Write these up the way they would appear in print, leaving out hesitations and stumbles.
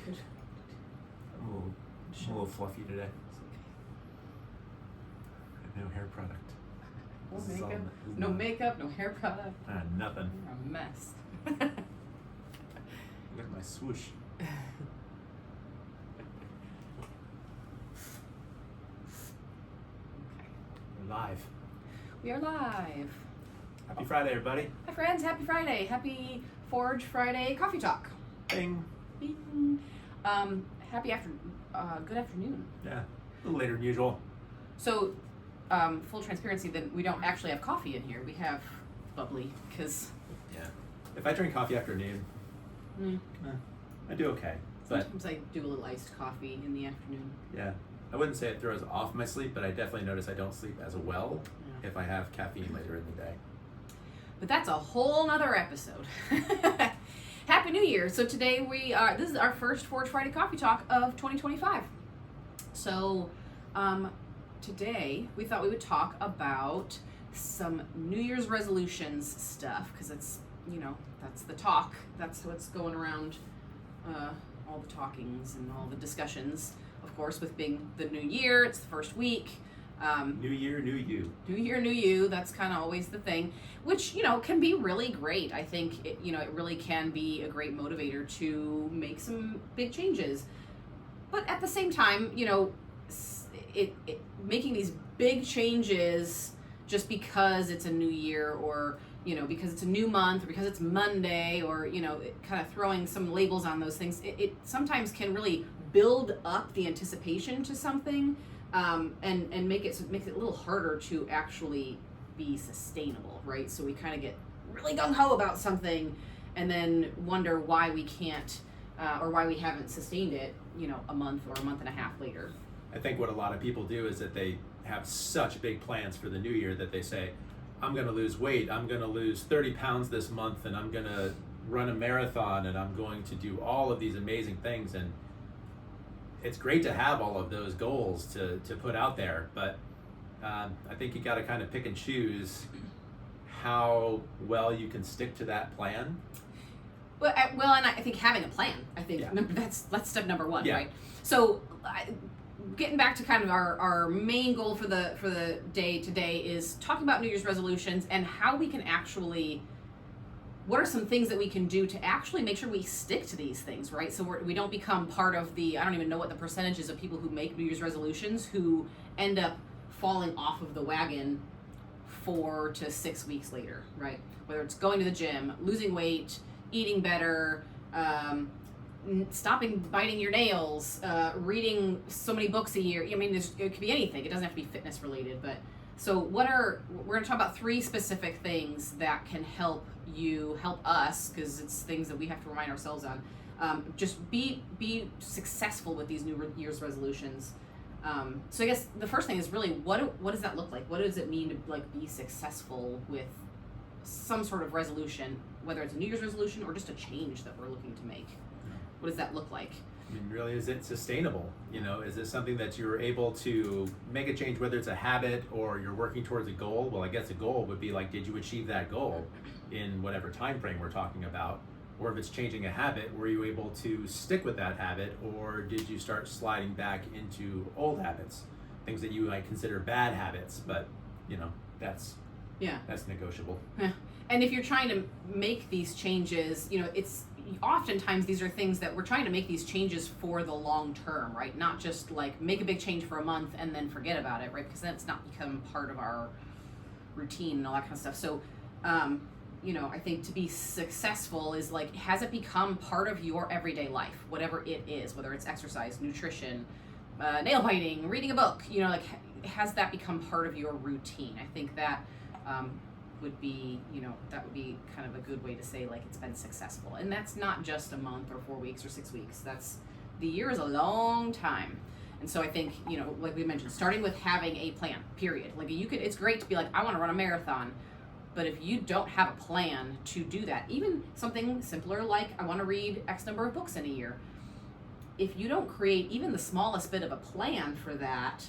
Good. I'm a little fluffy today. No hair product. No This is makeup. all- No makeup. No hair product. Nothing. You're a mess. Look at my swoosh. We're live. We are live. Happy Friday, everybody. Hi friends, happy Friday. Happy Forge Friday Coffee Talk. Bing. Bing. Good afternoon. Yeah, a little later than usual. So, full transparency, then we don't actually have coffee in here. We have bubbly, because Yeah. If I drink coffee after noon, I do okay. But sometimes I do a little iced coffee in the afternoon. yeah, I wouldn't say it throws off my sleep, but I definitely notice I don't sleep as well Yeah. if I have caffeine later in the day. But that's a whole nother episode. Happy New Year. So today this is our first Forge Friday Coffee Talk of 2025. So today we thought we would talk about some New Year's resolutions stuff, because it's, that's the talk. That's what's going around, all the talkings and all the discussions, of course, with being the new year. It's the first week. New year, new you. New year, new you. That's kind of always the thing, which, can be really great. I think, it really can be a great motivator to make some big changes. But at the same time, making these big changes just because it's a new year, or, because it's a new month, or because it's Monday, or, kind of throwing some labels on those things, it sometimes can really build up the anticipation to something. And make it a little harder to actually be sustainable, right? So we kind of get really gung-ho about something and then wonder why we can't, or why we haven't sustained it, a month or a month and a half later. I think what a lot of people do is that they have such big plans for the new year that they say, I'm going to lose weight, I'm going to lose 30 pounds this month, and I'm going to run a marathon, and I'm going to do all of these amazing things. And it's great to have all of those goals to put out there, but I think you got to kind of pick and choose how well you can stick to that plan. Well, and I think having a plan, that's step number one, Yeah. right? So getting back to kind of our main goal for the day today is talking about New Year's resolutions and how we can actually, what are some things that we can do to actually make sure we stick to these things, right? So we don't become part of I don't even know what the percentage is of people who make New Year's resolutions who end up falling off of the wagon 4 to 6 weeks later, right? Whether it's going to the gym, losing weight, eating better, stopping biting your nails, reading so many books a year. I mean, it could be anything. It doesn't have to be fitness related, but so we're going to talk about 3 specific things that can help us, because it's things that we have to remind ourselves on. Just be successful with these New Year's resolutions. So I guess the first thing is really, what does that look like? What does it mean to be successful with some sort of resolution, whether it's a New Year's resolution or just a change that we're looking to make? What does that look like? I mean, really, is it sustainable? Is it something that you're able to make a change, whether it's a habit or you're working towards a goal? Well, I guess a goal would be like, did you achieve that goal in whatever time frame we're talking about? Or if it's changing a habit, were you able to stick with that habit, or did you start sliding back into old habits, things that you might consider bad habits? But that's negotiable. Yeah. And if you're trying to make these changes, it's oftentimes these are things that we're trying to make these changes for the long term, right? Not just like make a big change for a month and then forget about it, right? Because then it's not become part of our routine and all that kind of stuff. So, I think to be successful is like, has it become part of your everyday life, whatever it is, whether it's exercise, nutrition, nail biting, reading a book, has that become part of your routine? I think that would be, that would be kind of a good way to say like it's been successful. And that's not just a month or 4 weeks or 6 weeks. The year is a long time. And so I think, like we mentioned, starting with having a plan, period. Like it's great to be like, I want to run a marathon. But if you don't have a plan to do that, even something simpler like I want to read X number of books in a year, if you don't create even the smallest bit of a plan for that,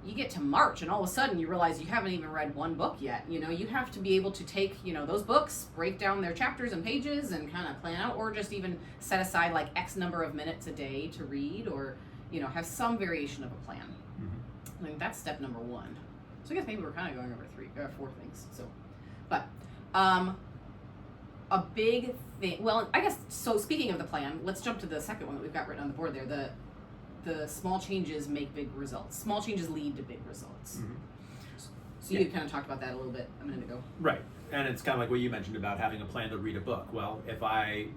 you get to March and all of a sudden you realize you haven't even read one book yet. You know, you have to be able to take, you know, those books, break down their chapters and pages and kind of plan out, or just even set aside like X number of minutes a day to read, or, you know, have some variation of a plan. I think that's step number one. So I guess maybe we're kind of going over four things. So, but a big thing, well, I guess, so speaking of the plan, let's jump to the second one that we've got written on the board there. The small changes make big results. Small changes lead to big results. So you kind of talked about that a little bit a minute ago. Right. And it's kind of like what you mentioned about having a plan to read a book. Well, if I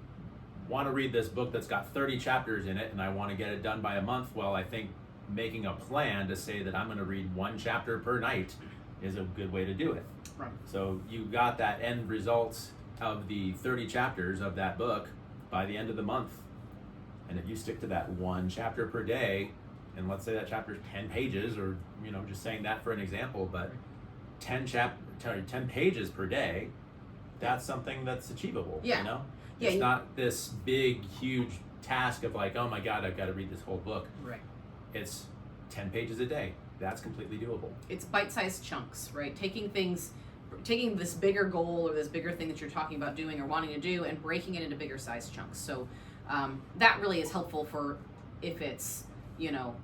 want to read this book that's got 30 chapters in it and I want to get it done by a month, well, I think making a plan to say that I'm going to read one chapter per night is a good way to do it. Right. So you got that end results of the 30 chapters of that book by the end of the month. And if you stick to that one chapter per day, and let's say that chapter is 10 pages, or, you know, just saying that for an example, but 10 pages per day, that's something that's achievable. Yeah. You know? Yeah, It's not this big, huge task of like, oh my God, I've got to read this whole book. Right. It's 10 pages a day. That's completely doable. It's bite-sized chunks, right? Taking this bigger goal or this bigger thing that you're talking about doing or wanting to do and breaking it into bigger sized chunks. So that really is helpful for if it's, you know,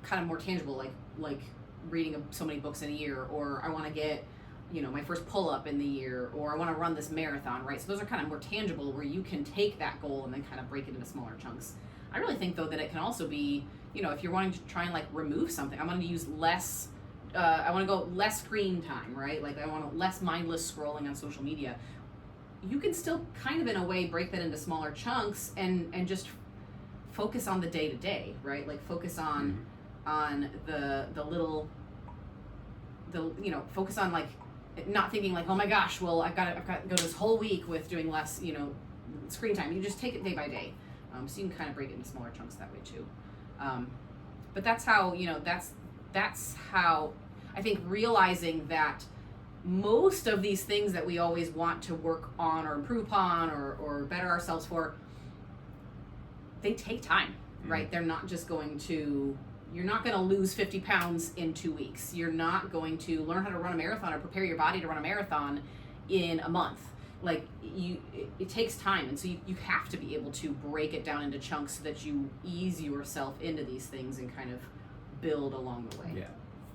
kind of more tangible, like reading so many books in a year, or I want to get, you know, my first pull-up in the year, or I want to run this marathon, right? So those are kind of more tangible, where you can take that goal and then kind of break it into smaller chunks. I really think, though, that it can also be, you know, if you're wanting to try and like remove something, I want to use less, I want to go less screen time, right? Like I want less mindless scrolling on social media. You can still kind of, in a way, break that into smaller chunks and just focus on the day-to-day, right? Like focus on the little, you know, focus on like not thinking like, oh my gosh, well I've got to go this whole week with doing less, you know, screen time. You just take it day by day. So you can kind of break it into smaller chunks that way too. But that's how, you know, that's how I think realizing that most of these things that we always want to work on or improve upon or better ourselves for, they take time, right? They're not just going to, you're not going to lose 50 pounds in 2 weeks. You're not going to learn how to run a marathon or prepare your body to run a marathon in a month. Like it takes time, and so you have to be able to break it down into chunks so that you ease yourself into these things and kind of build along the way. Yeah.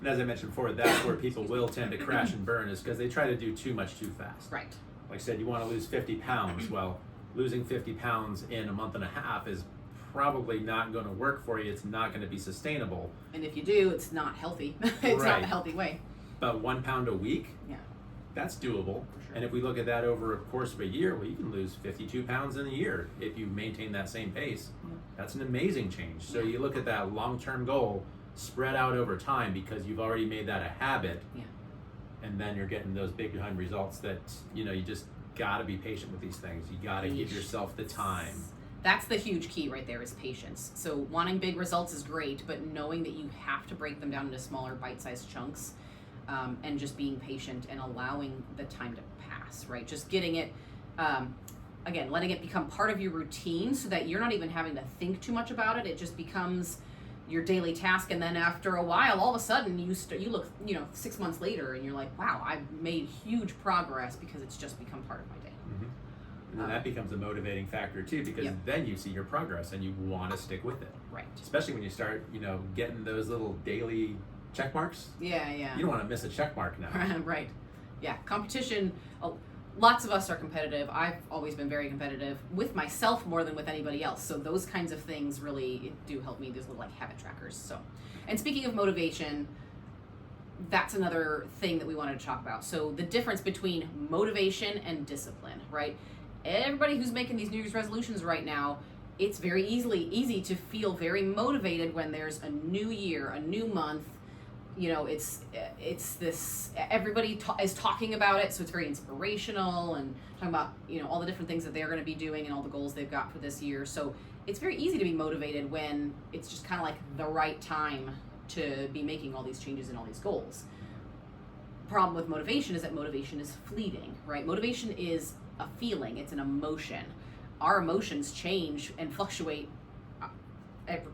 And as I mentioned before, that's where people will tend to crash and burn, is because they try to do too much too fast. Right. Like I said, you want to lose 50 pounds. Well, losing 50 pounds in a month and a half is probably not going to work for you. It's not going to be sustainable. And if you do, it's not healthy. It's not a healthy way. But 1 pound a week, yeah, that's doable. For sure. And if we look at that over a course of a year, well, you can lose 52 pounds in a year if you maintain that same pace. Yeah. That's an amazing change. So you look at that long-term goal spread out over time, because you've already made that a habit. Yeah. And then you're getting those big time results that, you know, you just got to be patient with these things. You got to give yourself the time. That's the huge key right there, is patience. So wanting big results is great, but knowing that you have to break them down into smaller bite-sized chunks, and just being patient and allowing the time to pass, right? Just getting it, again, letting it become part of your routine so that you're not even having to think too much about it. It just becomes your daily task, and then after a while, all of a sudden, you look, you know, 6 months later, and you're like, wow, I've made huge progress because it's just become part of my day. And then that becomes a motivating factor too, because then you see your progress and you want to stick with it. Right. Especially when you start, you know, getting those little daily check marks. Yeah, yeah. You don't want to miss a check mark now. Right. Yeah, competition, lots of us are competitive. I've always been very competitive with myself more than with anybody else. So those kinds of things really do help me, these little like habit trackers. So, and speaking of motivation, that's another thing that we wanted to talk about. So the difference between motivation and discipline, right? Everybody who's making these New Year's resolutions right now, it's very easy to feel very motivated when there's a new year, a new month. You know, it's this, everybody is talking about it, so it's very inspirational and talking about, you know, all the different things that they're going to be doing and all the goals they've got for this year. So it's very easy to be motivated when it's just kind of like the right time to be making all these changes and all these goals. Problem with motivation is that motivation is fleeting, right? Motivation is a feeling, it's an emotion. Our emotions change and fluctuate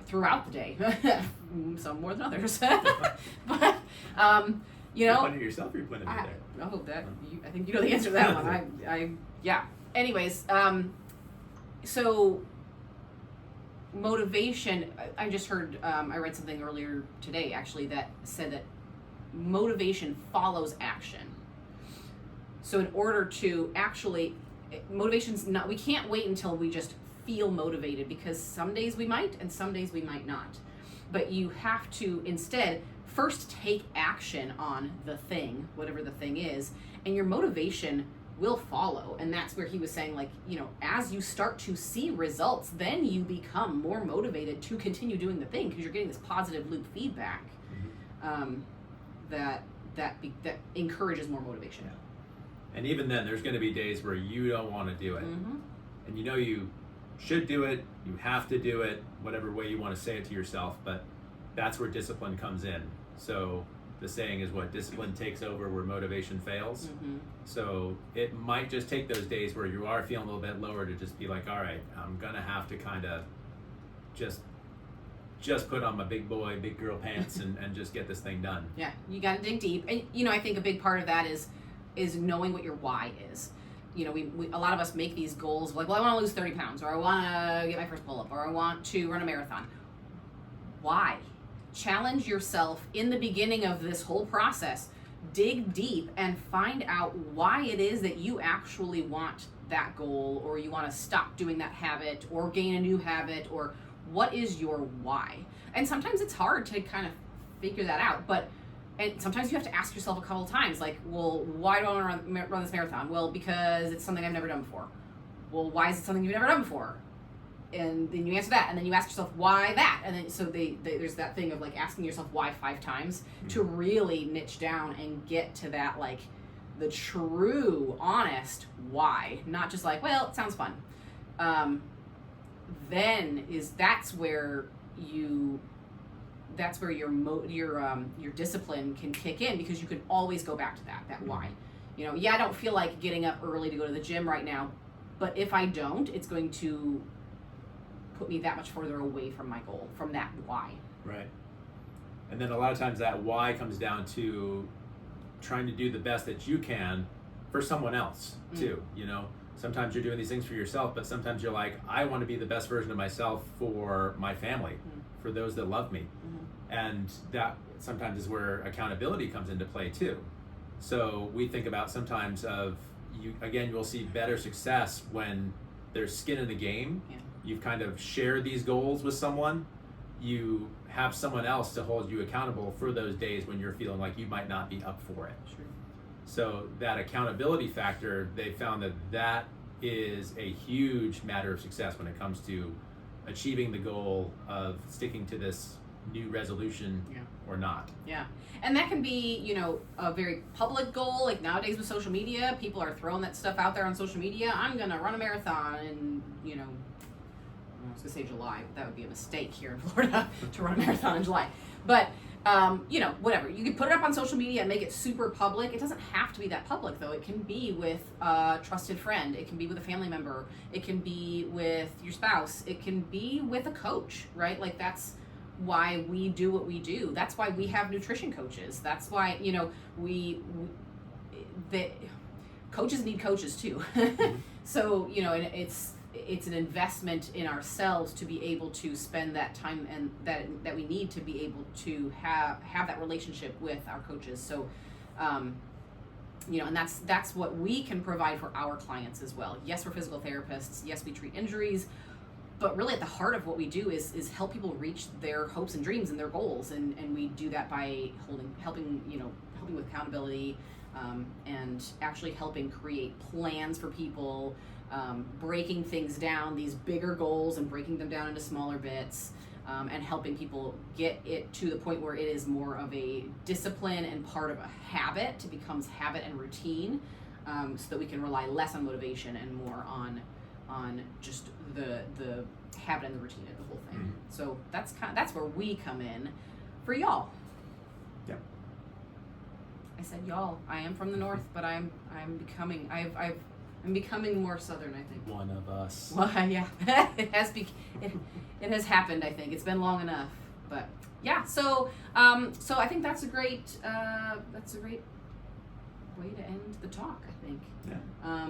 throughout the day. Some more than others. But you know, You're pointing at yourself or you're pointing at me there? I think you know the answer to that one. Yeah. Anyways, so motivation. I just heard. I read something earlier today actually that said that motivation follows action. So in order to actually, motivation's not. We can't wait until we just feel motivated, because some days we might and some days we might not. But you have to instead first take action on the thing, whatever the thing is, and your motivation will follow. And that's where he was saying, like, you know, as you start to see results, then you become more motivated to continue doing the thing, because you're getting this positive loop feedback that encourages more motivation. Yeah. And even then, there's going to be days where you don't want to do it, and you know you should do it, you have to do it, whatever way you want to say it to yourself, but that's where discipline comes in. So the saying is, what, discipline takes over where motivation fails. So it might just take those days where you are feeling a little bit lower to just be like, all right, I'm gonna have to kind of just put on my big boy, big girl pants and just get this thing done. Yeah, you gotta dig deep. And you know, I think a big part of that is knowing what your why is. You know, we a lot of us make these goals like, well, I want to lose 30 pounds, or I want to get my first pull-up, or I want to run a marathon. Why? Challenge yourself in the beginning of this whole process. Dig deep and find out why it is that you actually want that goal, or you want to stop doing that habit or gain a new habit, or what is your why? And sometimes it's hard to kind of figure that out, and sometimes you have to ask yourself a couple of times, like, well, why do I want to run this marathon? Well, because it's something I've never done before. Well, why is it something you've never done before? And then you answer that, and then you ask yourself, why that? And then so there's that thing of like asking yourself why 5 times to really niche down and get to that, like, the true, honest why, not just like, well, it sounds fun. That's where your discipline can kick in, because you can always go back to that why. You know, I don't feel like getting up early to go to the gym right now, but if I don't, it's going to put me that much further away from my goal, from that why. Right. And then a lot of times that why comes down to trying to do the best that you can for someone else too. You know, sometimes you're doing these things for yourself, but sometimes you're like, I want to be the best version of myself for my family, for those that love me. And that sometimes is where accountability comes into play too. So we think about sometimes you'll see better success when there's skin in the game. You've kind of shared these goals with someone. You have someone else to hold you accountable for those days when you're feeling like you might not be up for it. Sure. So that accountability factor, they found that is a huge matter of success when it comes to achieving the goal of sticking to this new resolution or not. Yeah. And that can be, you know, a very public goal. Like nowadays with social media, people are throwing that stuff out there on social media. I'm going to run a marathon in, you know, I was going to say July, but that would be a mistake here in Florida to run a marathon in July. But, you know, whatever. You can put it up on social media and make it super public. It doesn't have to be that public, though. It can be with a trusted friend. It can be with a family member. It can be with your spouse. It can be with a coach, right? Like that's why we do what we do. That's why we have nutrition coaches. That's why, you know, the coaches need coaches too. So, you know, and it's an investment in ourselves to be able to spend that time and that we need to be able to have that relationship with our coaches. So, you know, and that's what we can provide for our clients as well. Yes, we're physical therapists. Yes, we treat injuries. But really at the heart of what we do is help people reach their hopes and dreams and their goals. And we do that by helping with accountability, and actually helping create plans for people, breaking things down, these bigger goals, and breaking them down into smaller bits, and helping people get it to the point where it is more of a discipline and part of a habit. It becomes habit and routine, so that we can rely less on motivation and more on just the habit and the routine of the whole thing. So that's where we come in for y'all. Yeah. I said y'all. I am from the north, but I'm becoming. I'm becoming more Southern, I think. One of us. Well, yeah, it has happened. I think it's been long enough, but yeah. So I think that's a great way to end the talk. I think. Yeah.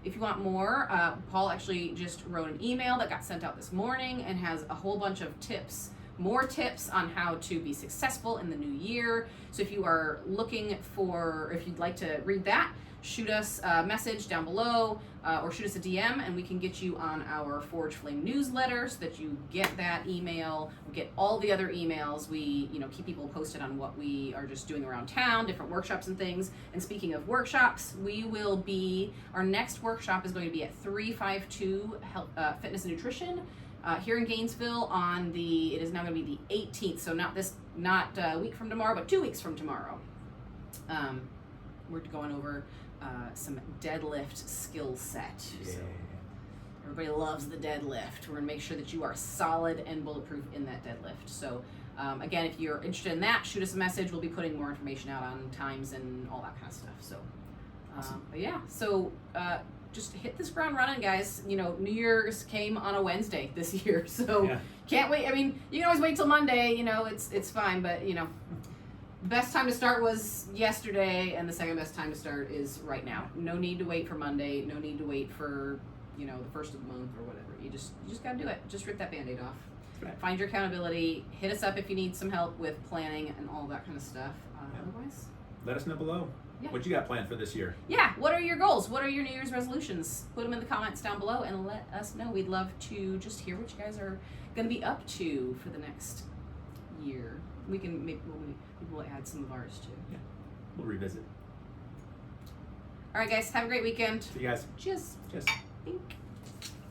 If you want more, Paul actually just wrote an email that got sent out this morning and has a whole bunch of tips. More tips on how to be successful in the new year. So if you are looking for, if you'd like to read that, shoot us a message down below or shoot us a DM and we can get you on our Forge Flame newsletter so that you get that email, get all the other emails. We, keep people posted on what we are just doing around town, different workshops and things. And speaking of workshops, our next workshop is going to be at 352 Fitness and Nutrition. Here in Gainesville it is now going to be the 18th, so not a week from tomorrow, but 2 weeks from tomorrow. We're going over some deadlift skill set. Yeah. So everybody loves the deadlift. We're going to make sure that you are solid and bulletproof in that deadlift. So again, if you're interested in that, shoot us a message. We'll be putting more information out on times and all that kind of stuff. So, but yeah, so just hit this ground running, guys. New Year's came on a Wednesday this year, so can't wait. I mean, you can always wait till Monday. It's fine, but the best time to start was yesterday, and the second best time to start is right now. No need to wait for Monday. No need to wait for the first of the month or whatever. You just gotta do it. Just rip that Band-Aid off. Right. Find your accountability. Hit us up if you need some help with planning and all that kind of stuff. Otherwise, let us know below. Yeah. What you got planned for this year? Yeah, what are your goals? What are your New Year's resolutions? Put them in the comments down below and let us know. We'd love to just hear what you guys are going to be up to for the next year. We can maybe we'll add some of ours too. Yeah, we'll revisit. All right, guys, have a great weekend. See you guys. Cheers. Cheers. Think.